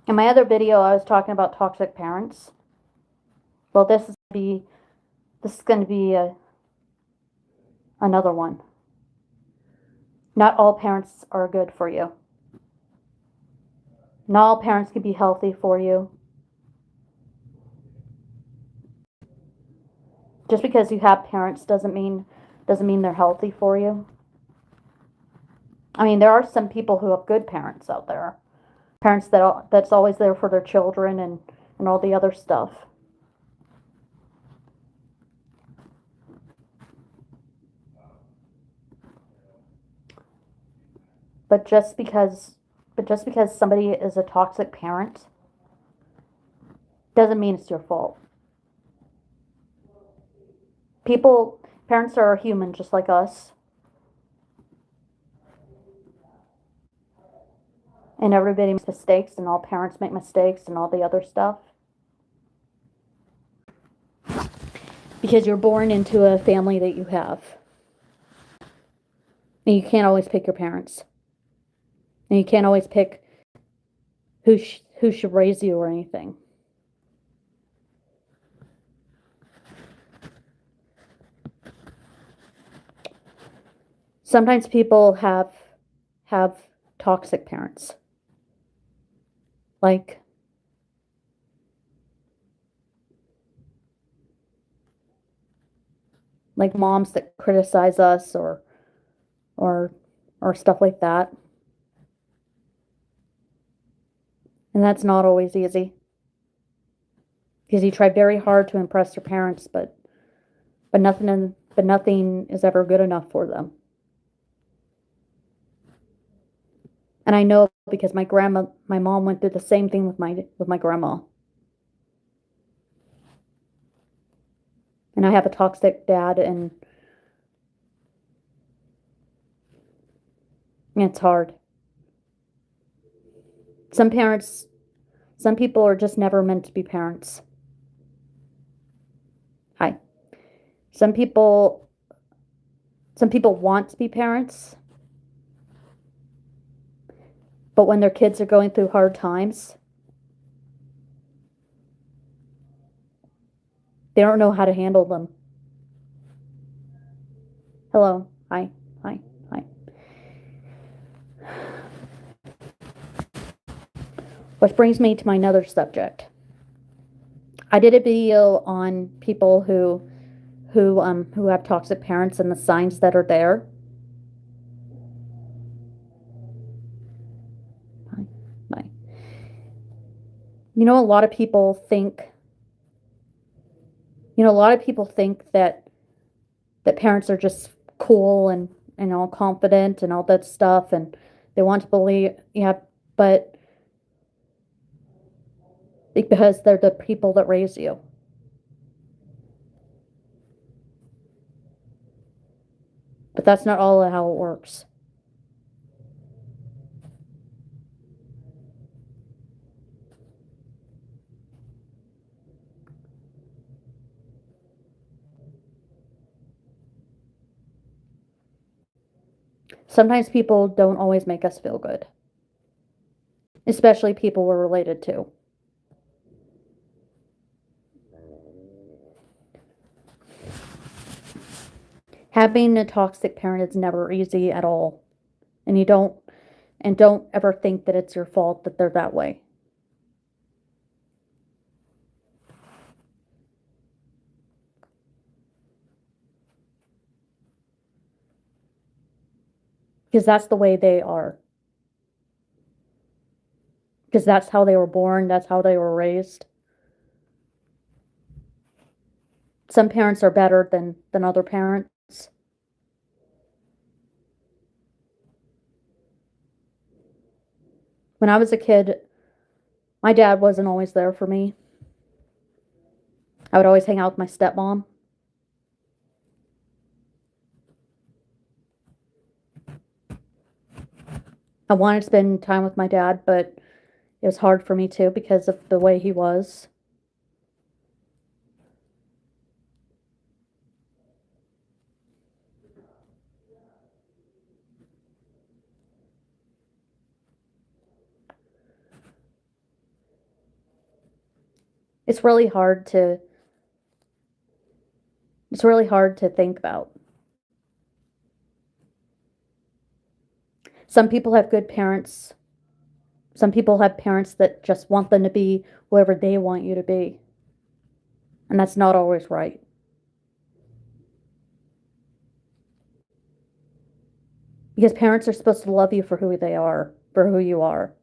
In my other video, I was talking about toxic parents. Well, this is going to be another one. Not all parents are good for you. Not all parents can be healthy for you. Just because you have parents doesn't mean they're healthy for you. I mean, there are some people who have good parents out there. Parents that's always there for their children and all the other stuff. But just because somebody is a toxic parent doesn't mean it's your fault. Parents are human just like us. And everybody makes mistakes, and all parents make mistakes, and all the other stuff. Because you're born into a family that you have. And you can't always pick your parents. And you can't always pick who should raise you or anything. Sometimes people have toxic parents. Like moms that criticize us or or stuff like that. And that's not always easy. Because you try very hard to impress your parents, but nothing is ever good enough for them. And I know because my mom went through the same thing with my grandma. And I have a toxic dad, and it's hard. Some people are just never meant to be parents. Hi. Some people want to be parents, but when their kids are going through hard times, they don't know how to handle them. Hello. Hi. Hi. Hi. Which brings me to my another subject. I did a video on people who have toxic parents and the signs that are there. Bye. A lot of people think that parents are just cool and all confident and all that stuff, and they want to believe, yeah, but because they're the people that raise you. But that's not all how it works. Sometimes people don't always make us feel good, especially people we're related to. Having a toxic parent is never easy at all. And don't ever think that it's your fault that they're that way. Because that's the way they are. Because that's how they were born, that's how they were raised. Some parents are better than other parents. When I was a kid, my dad wasn't always there for me. I would always hang out with my stepmom. I wanted to spend time with my dad, but it was hard for me too because of the way he was. It's really hard to think about. Some people have good parents. Some people have parents that just want them to be whoever they want you to be. And that's not always right. Because parents are supposed to love you for who they are, for who you are.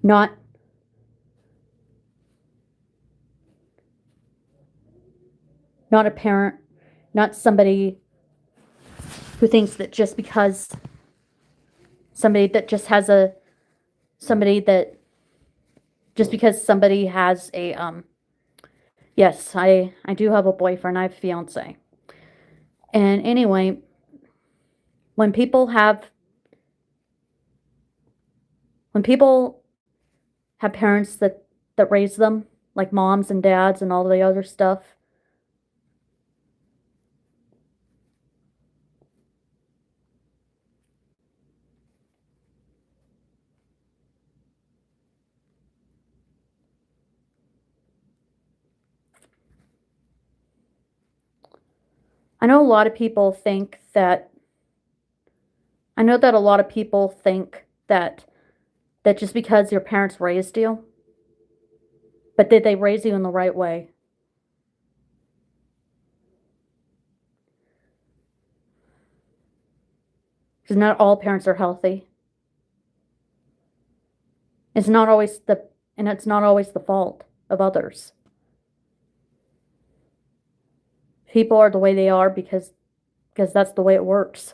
Not a parent, not somebody who thinks that just because somebody that just has a yes, I do have a boyfriend, I have a fiance. And anyway, when people have parents that raise them, like moms and dads and all the other stuff, I know a lot of people think that just because your parents raised you, but did they raise you in the right way? Because not all parents are healthy. It's not always the fault of others. People are the way they are because that's the way it works.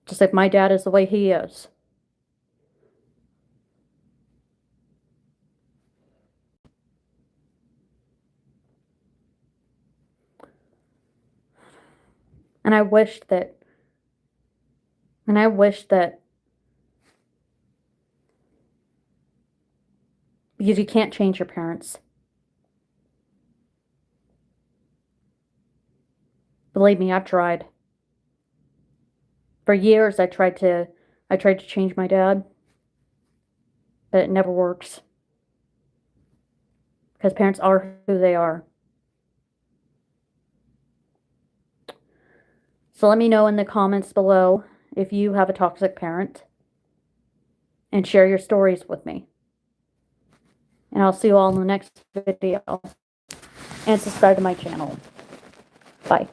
Just like my dad is the way he is. And I wish that because you can't change your parents. Believe me, I've tried. For years I tried to change my dad, but it never works. Because parents are who they are. So let me know in the comments below if you have a toxic parent, and share your stories with me. And I'll see you all in the next video. And subscribe to my channel. Bye.